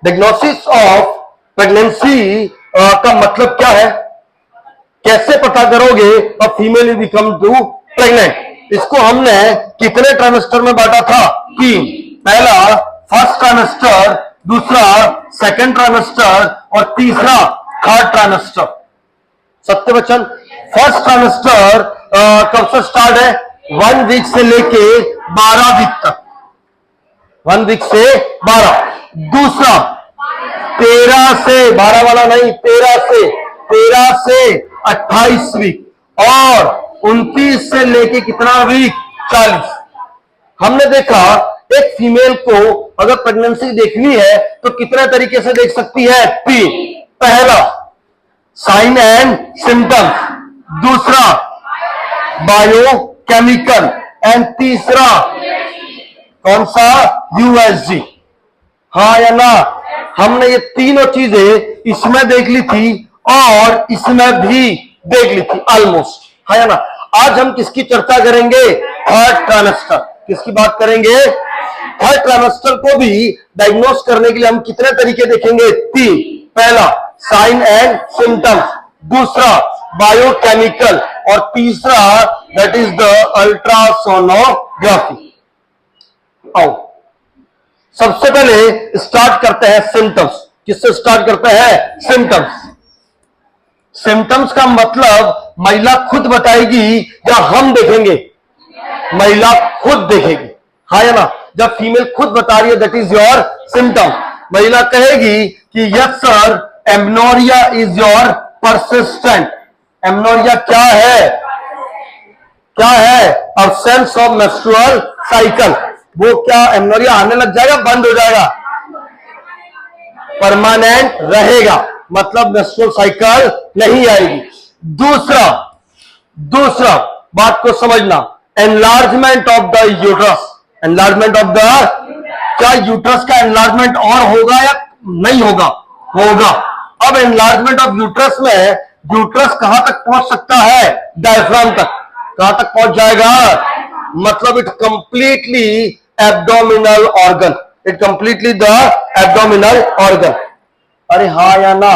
Diagnosis of pregnancy का मतलब क्या है? कैसे पता करोगे अब फीमेल बिकम टू प्रेग्नेंट? इसको हमने कितने ट्राइमेस्टर में बांटा था? 3। पहला फर्स्ट ट्राइमेस्टर, दूसरा सेकंड ट्राइमेस्टर और तीसरा थर्ड ट्राइमेस्टर। सत्य वचन। फर्स्ट ट्राइमेस्टर कब से स्टार्ट है? 1 वीक से लेके 12 वीक तक। 1 वीक से 12। दूसरा 13 से 12 वाला नहीं, 13 से 28 वीक और 29 से लेके कितना वीक? 40। हमने देखा एक फीमेल को अगर प्रेगनेंसी देखनी है तो कितने तरीके से देख सकती है? 3। पहला साइन एंड सिम्टम्स, दूसरा बायोकेमिकल एंड तीसरा कौन सा? यूएसजी। हाँ या ना? हमने ये तीनों चीजें इसमें देख ली थी और इसमें भी देख ली थी ऑलमोस्ट। हाँ या ना? आज हम किसकी चर्चा करेंगे? Third trimester. किसकी बात करेंगे? थर्ड ट्राइमेस्टर को भी डायग्नोस करने के लिए हम कितने तरीके देखेंगे? 3। पहला साइन एंड सिम्टम्स, दूसरा बायोकेमिकल और तीसरा दैट इज द अल्ट्रासोनोग्राफी। आओ सबसे पहले स्टार्ट करते हैं सिम्टम्स। किससे स्टार्ट करते हैं? सिम्टम्स। सिम्टम्स का मतलब महिला खुद बताएगी या हम देखेंगे? महिला खुद देखेगी। हाँ या ना? जब फीमेल खुद बता रही है दैट इज योर सिम्टम। महिला कहेगी कि yes sir, amenorrhoea is your persistent. Amenorrhoea क्या है? क्या है? Absence of menstrual cycle. वो क्या एमनोरिया आने लग जाएगा? बंद हो जाएगा? परमानेंट रहेगा, मतलब मेंस्ट्रुअल साइकिल नहीं आएगी। दूसरा बात को समझना, enlargement of the uterus. Enlargement of the, क्या यूट्रस का एनलार्जमेंट और होगा या नहीं होगा? होगा। अब एनलार्जमेंट ऑफ यूट्रस में यूट्रस कहां तक पहुंच सकता है? डायफ्राम तक। कहां तक पहुंच जाएगा? मतलब it completely abdominal organ. It completely the abdominal organ. अरे हाँ या ना?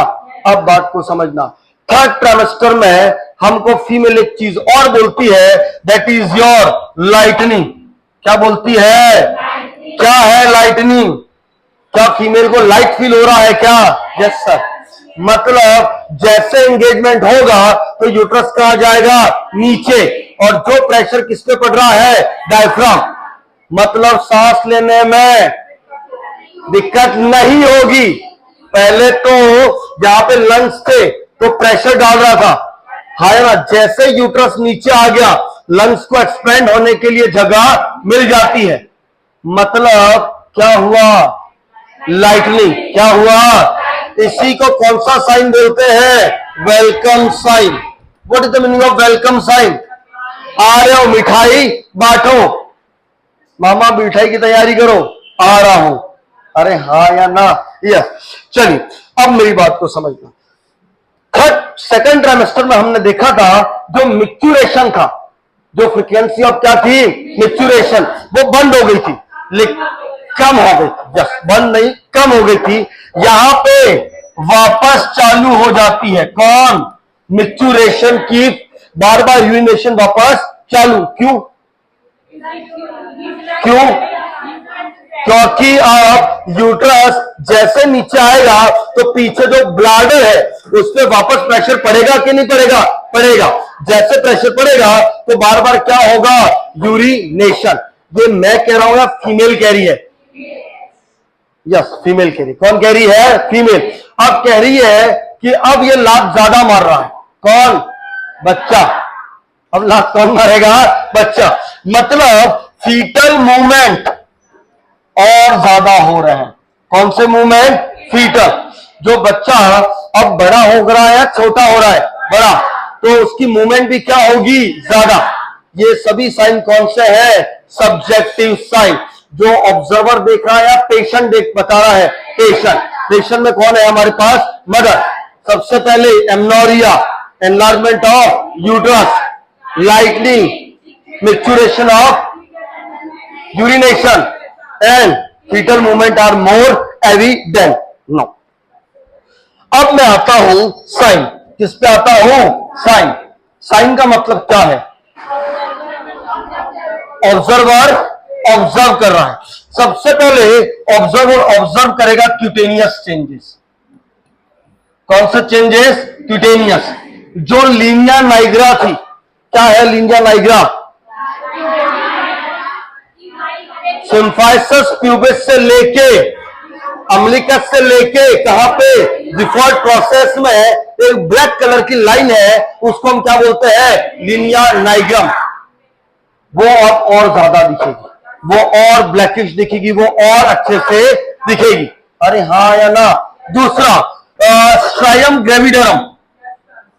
अब बात को समझना। थर्ड ट्राइमेस्टर में हमको फीमेल एक चीज और बोलती है दैट इज योर लाइटनिंग। क्या बोलती है? क्या है लाइटनिंग? क्या फीमेल को लाइट फील हो रहा है क्या? Yes sir. मतलब जैसे एंगेजमेंट होगा तो यूट्रस कहां जाएगा? नीचे। और जो प्रेशर किस पे पड़ रहा है? डायफ्राम। मतलब सांस लेने में दिक्कत नहीं होगी। पहले तो जहां पे लंग्स थे तो प्रेशर डाल रहा था, है ना? जैसे यूट्रस नीचे आ गया, लंग्स को एक्सपेंड होने के लिए जगह मिल जाती है। मतलब क्या हुआ? लाइटनिंग। क्या हुआ? इसी को कौन सा साइन बोलते हैं? Welcome sign. What is the meaning of welcome sign? आ रहे हो मिठाई बांटो, मामा मिठाई की तैयारी करो, आ रहा हूं। अरे हाँ या ना? यस। चलिए अब मेरी बात को समझना। सेकंड ट्राइमेस्टर में हमने देखा था जो मिक्चुरेशन था, जो फ्रीक्वेंसी ऑफ क्या थी? मिक्चुरेशन, वो बंद हो गई थी, लेकिन कम हो गई थी। यस, बंद नहीं, कम हो गई थी। यहां पे वापस चालू हो जाती है। कौन? मिक्चुरेशन की बार बार यूरिनेशन वापस चालू। क्यों? क्योंकि अब यूट्रस जैसे नीचे आएगा तो पीछे जो ब्लैडर है उस पर वापस प्रेशर पड़ेगा कि नहीं पड़ेगा? पड़ेगा। जैसे प्रेशर पड़ेगा तो बार बार क्या होगा? यूरिनेशन। ये मैं कह रहा हूं या फीमेल कह रही है? यस, फीमेल कह रही। कौन कह रही है? फीमेल। अब कह रही है कि अब ये लात ज्यादा मार रहा है। कौन? बच्चा। अब लात कौन मारेगा? बच्चा। मतलब फीटल मूवमेंट और ज्यादा हो रहे हैं। कौन से मूवमेंट? फीटल। जो बच्चा अब बड़ा हो रहा है, छोटा हो रहा है, बड़ा, तो उसकी मूवमेंट भी क्या होगी? ज्यादा। ये सभी साइन कौन से हैं? Subjective sign. जो ऑब्जर्वर देख रहा है या पेशेंट बता रहा है? पेशेंट में कौन है हमारे पास? मदर। सबसे पहले amenorrhoea, enlargement of uterus, lightening, micturition of urination and fetal movement are more evident. No. अब मैं आता हूं साइन। किस पे आता हूं? साइन। साइन का मतलब क्या है? ऑब्जर्वर ऑब्जर्व कर रहा है। सबसे पहले ऑब्जर्वर ऑब्जर्व करेगा क्यूटेनियस चेंजेस। कौन से चेंजेस? क्यूटेनियस। जो लीनिया नाइग्रा थी, क्या है लीनिया नाइग्रा? सिम्फाइसिस प्यूबिस से लेके अम्बिलिकस से लेके कहां पे? डिफॉल्ट प्रोसेस में एक ब्लैक कलर की लाइन है, उसको हम क्या बोलते हैं? Linnaea nigrum. वो अब और ज्यादा दिखेगी, वो और ब्लैकिश दिखेगी, वो और अच्छे से दिखेगी। अरे हाँ या ना? दूसरा स्ट्राइयम ग्रेविडरम।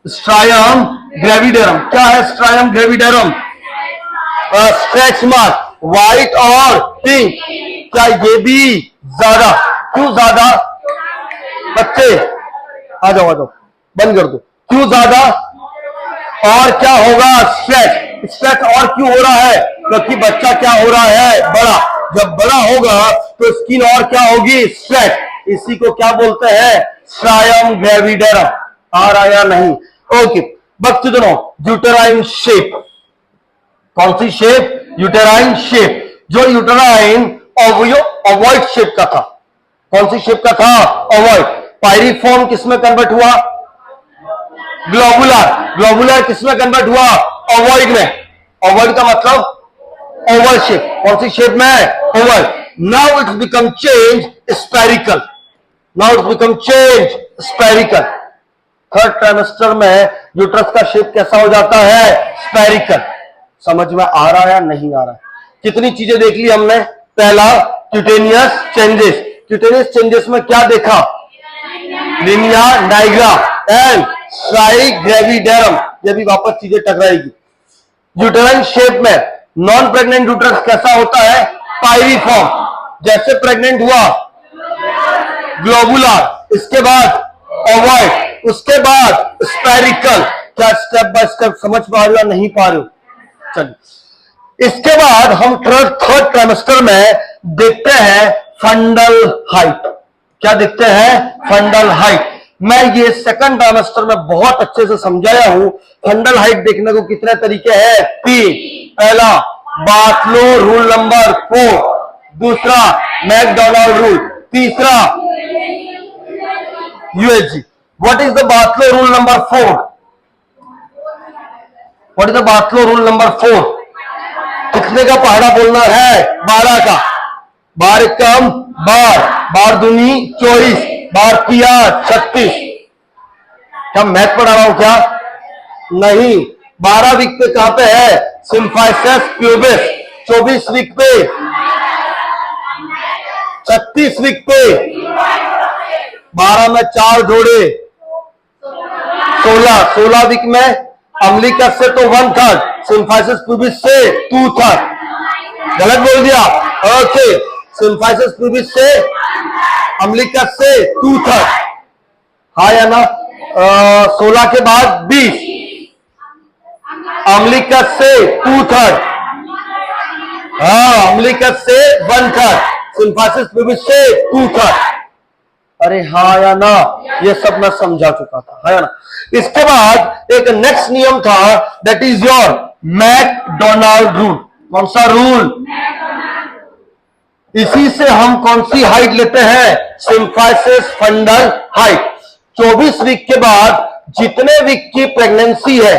स्ट्राइयम ग्रेविडरम क्या है? स्ट्राइयम ग्रेविडरम स्ट्रेच मार्क व्हाइट और पिंक। क्या ये भी ज्यादा? क्यों ज्यादा? बच्चे आ जाओ बंद कर दो। क्यों ज्यादा? और क्या होगा? स्ट्रेच। स्ट्रेच और क्यों हो रहा है? क्योंकि बच्चा क्या हो रहा है? बड़ा। जब बड़ा होगा तो स्किन और क्या होगी? स्ट्रेच। इसी को क्या बोलते हैं? स्ट्राइयम ग्रेविडरम। आ रहा या नहीं? ओके, बच्चे दोनों यूटेराइन शेप। कौन सी शेप? Uterine shape. जो यूटेराइन ओवॉइड शेप का था। कौन सी शेप का था? ओवॉइड। पायरिफॉर्म किसमें कन्वर्ट हुआ? ग्लोबुलर। ग्लोबुलर किसमें कन्वर्ट हुआ? ओवॉइड में। ओवॉइड का मतलब ओवल शेप। कौन सी शेप में? Oval. Now it's become change spherical. Now it's become change spherical. Third trimester में यूट्रस का शेप कैसा हो जाता है? स्पेरिकल। समझ में आ रहा है या नहीं आ रहा है? कितनी चीजें देख ली हमने? पहला क्यूटेनियस चेंजेस। क्यूटेनियस चेंजेस में क्या देखा? Linea nigra and striae gravidarum. ये भी वापस चीजें टकराएगी। यूटेराइन शेप में नॉन प्रेग्नेंट यूट्रस कैसा होता है? पायरिफॉर्म। जैसे प्रेग्नेंट हुआ ग्लोबुलर, इसके बाद ओवॉइड, उसके बाद स्पेरिकल। क्या स्टेप बाय स्टेप समझ पा रहे हो या नहीं पा रहे हो? चलिए, इसके बाद हम थर्ड ट्राइमेस्टर में देखते हैं फंडल हाइट। क्या देखते हैं? Fundal height. मैं ये सेकंड ट्राइमेस्टर में बहुत अच्छे से समझाया हूं। फंडल हाइट देखने को कितने तरीके हैं? 3। पहला बार्टलो रूल नंबर 4, दूसरा मैकडोनाल्ड रूल, तीसरा UHG। What is the Bartlow rule number 4? What is the Bartlow rule number 4? कितने का पहाड़ा बोलना है? 12 का। बार एक कम बार, बार दूनी 24, बार किया 36। क्या मैथ पढ़ा रहा हूं क्या? नहीं। 12 वीक पे कहां पे है? Symphysis pubis. 24 वीक पे, 36 वीक पे, 12 में 4 जोड़े 16 वीक में अम्बिलिकस से तो 1/3, सिम्फाइसिस प्यूबिस से 2/3। गलत बोल दिया? ओके, सिम्फाइसिस प्यूबिस से अम्बिलिकस से 2/3। हाँ या ना? 16 के बाद 20, अम्बिलिकस से 2/3, हाँ अम्बिलिकस से 1/3, सिम्फाइसिस प्यूबिस से 2/3। अरे हाँ या ना? ये सब मैं समझा चुका था, है ना? इसके बाद एक नेक्स्ट नियम था, that is your McDonald rule. कौन सा रूल? इसी से हम कौन सी हाइट लेते हैं? Symphysis fundal height. 24 वीक के बाद जितने वीक की प्रेगनेंसी है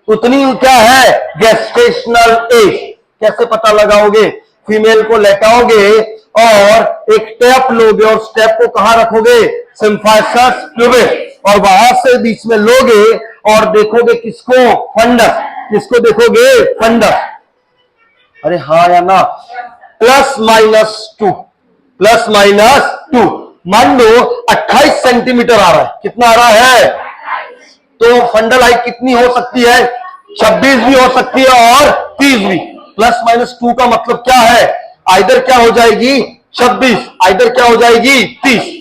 उतनी क्या है? Gestational age. कैसे पता लगाओगे? फीमेल को लेटाओगे और एक स्टेप लोगे और स्टेप को कहां रखोगे? Symphysis pubis. और वहां से बीच में लोगे और देखोगे किसको? फंडस। किसको देखोगे? फंडस। अरे हाँ या ना? +-2, +-2। मान लो 28 सेंटीमीटर आ रहा है। कितना आ रहा है? तो फंडल हाइट कितनी हो सकती है? 26 भी हो सकती है और 30 भी। +-2 का मतलब क्या है? आइदर क्या हो जाएगी? 26, आइदर क्या हो जाएगी? 30।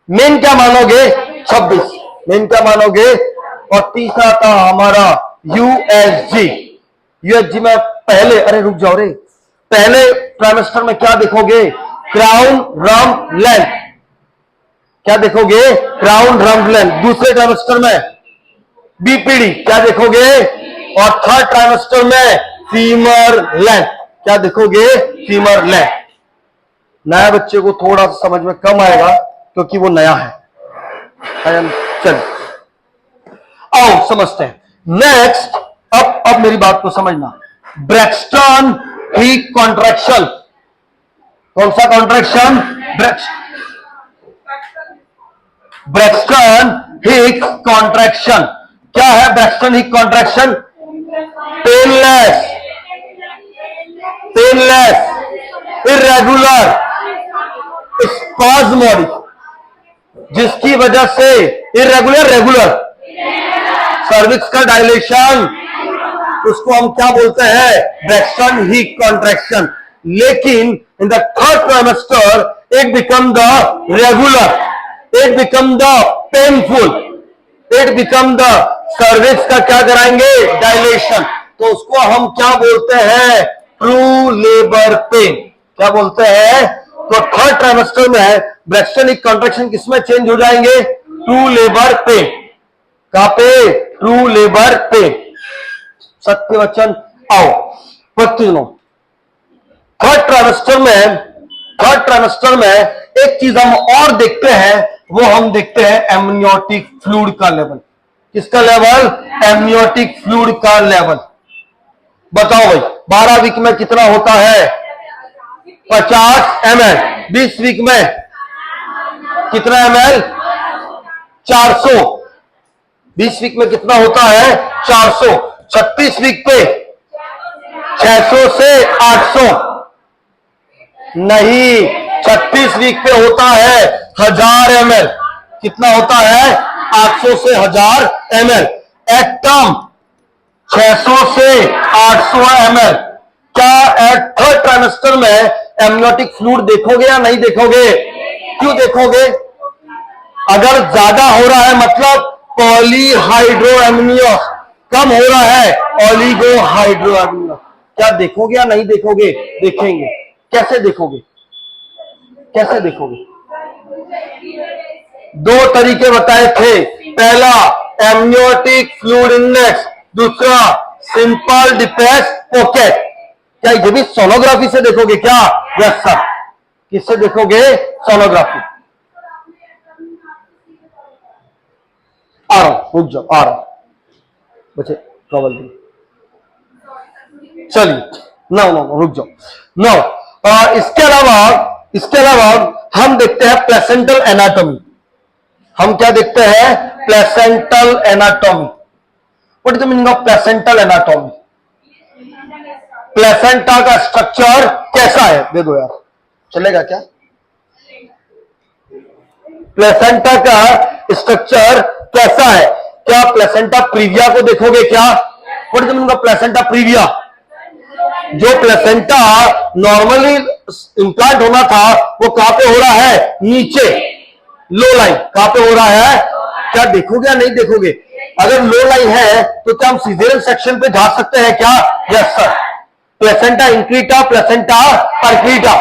मेन क्या मानोगे? 26 मेन क्या मानोगे? और तीसरा था हमारा USG। USG में पहले, अरे रुक जाओ रे, पहले ट्राइमेस्टर में क्या देखोगे? क्राउन रम लेंथ। क्या देखोगे? Crown rump length. दूसरे ट्राइमेस्टर में बीपीडी क्या देखोगे? और थर्ड ट्राइमेस्टर में फीमर लेंथ क्या देखोगे? Femur length. नया बच्चे को थोड़ा सा समझ में कम आएगा क्योंकि वो नया है। चल आओ समझते हैं। नेक्स्ट, अब मेरी बात को समझना। ब्रैक्सटन हीट कॉन्ट्रैक्शन। कौन सा कॉन्ट्रैक्शन? ब्रैक्सटन हीट कॉन्ट्रैक्शन। क्या है ब्रैक्सटन हीट कॉन्ट्रैक्शन? पेनलेस, इर्रेगुलर, स्पाज्मोडिक, जिसकी वजह से इर्रेगुलर, रेगुलर सर्विक्स का डायलेशन, उसको हम क्या बोलते हैं? ब्रैक्सटन हीट कॉन्ट्रैक्शन। लेकिन in the third trimester it become the regular, it become the painful, it become the cervix का क्या कराएंगे? डायलेशन। तो उसको हम क्या बोलते हैं? True labour pain. क्या बोलते हैं? तो थर्ड ट्राइमेस्टर में ब्रैक्सटन हीट कॉन्ट्रैक्शन किसमें चेंज हो जाएंगे? True labour pain. कहां पे? True labour pain. सत्य वचन। आओ बच्चों, थर्ड ट्राइमेस्टर में एक चीज हम और देखते हैं, वो हम देखते हैं एमनियोटिक फ्लूइड का लेवल। किसका लेवल? एमनियोटिक फ्लूइड का लेवल। बताओ भाई, 12 वीक में कितना होता है? 50 ml। 20 वीक में कितना ml? 400। 20 वीक में कितना होता है? 400। 36 वीक पे 600 से 800 नहीं, 36 वीक पे होता है 1000 ml। कितना होता है? 800 से 1000 ml। एट टर्म 600 से 800 ml। क्या एट थर्ड ट्राइमेस्टर में एमनियोटिक फ्लूइड देखोगे या नहीं देखोगे? क्यों देखोगे? अगर ज्यादा हो रहा है मतलब पॉलीहाइड्रोएमनियोस, कम हो रहा है ओलिगोहाइड्रोएमनियोस। क्या देखोगे या नहीं देखोगे? देखेंगे। कैसे देखोगे? कैसे देखोगे? दो तरीके बताए थे। पहला एमनियोटिक फ्लूइड इंडेक्स, दूसरा सिंपल डिप्रेस पॉकेट। क्या ये भी सोनोग्राफी से देखोगे क्या? Yes sir. किससे देखोगे? सोनोग्राफी। आ रहा हूं, रुक जाओ, आ रहा हूं बच्चे, ट्रबल दी। चलिए नो रुक जाओ। नो, इसके अलावा हम देखते हैं प्लेसेंटल एनाटॉमी। हम क्या देखते हैं? Placental anatomy. What is the meaning of placental anatomy? Placenta का स्ट्रक्चर कैसा है? दे दो यार, चलेगा क्या? प्लेसेंटा का स्ट्रक्चर कैसा है? क्या प्लेसेंटा प्रीविया को देखोगे क्या? What is the meaning of placenta previa? जो प्लेसेंटा नॉर्मली इंप्लांट होना था वो कहां पे हो रहा है? नीचे, लो लाइन। कहां पे हो रहा है? क्या देखोगे या नहीं देखोगे? अगर लो लाइन है तो क्या हम सीजेरियन सेक्शन पे जा सकते हैं क्या? Yes sir. प्लेसेंटा इंक्रीटा, प्लेसेंटा परक्रीटा,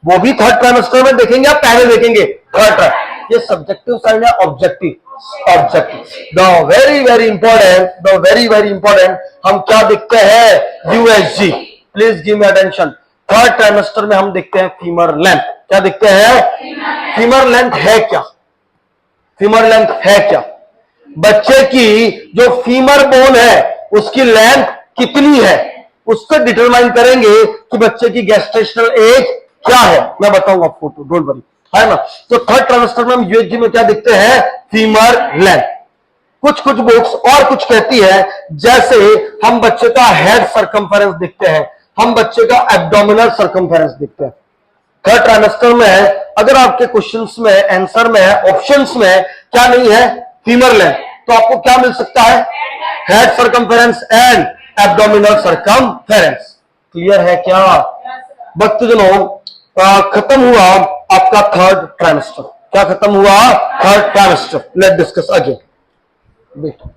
वो भी थर्ड ट्राइमेस्टर में देखेंगे या पहले देखेंगे? Third trimester. ये सब्जेक्टिव साइन है, ऑब्जेक्टिव। द वेरी इंपॉर्टेंट हम क्या देखते हैं? USG. Please give me attention. Third trimester में हम देखते हैं फीमर लेंथ। क्या देखते हैं? फीमर लेंथ है क्या? फीमर लेंथ है क्या? बच्चे की जो फीमर बोन है उसकी लेंथ कितनी है, उससे डिटरमाइन करेंगे कि बच्चे की गेस्टेशनल एज क्या है। मैं बताऊंगा फोटो, डोंट वरी, है ना। तो थर्ड ट्राइमेस्टर में हम यूएसजी में क्या देखते हैं? Femur length. कुछ बुक्स और कुछ कहती है, जैसे हम बच्चे का हेड सर्कमफेरेंस देखते हैं, हम बच्चे का एब्डोमिनल सर्कमफेरेंस देखते हैं। थर्ड ट्राइमेस्टर में अगर आपके क्वेश्चंस में, आंसर में, ऑप्शंस में क्या नहीं है? फीमर लेंथ, तो आपको क्या मिल सकता है? Head circumference and abdominal circumference. Clear है क्या? भक्तजनों, खत्म हुआ आपका थर्ड ट्राइमेस्टर। क्या खत्म हुआ? Third trimester. Let discuss again.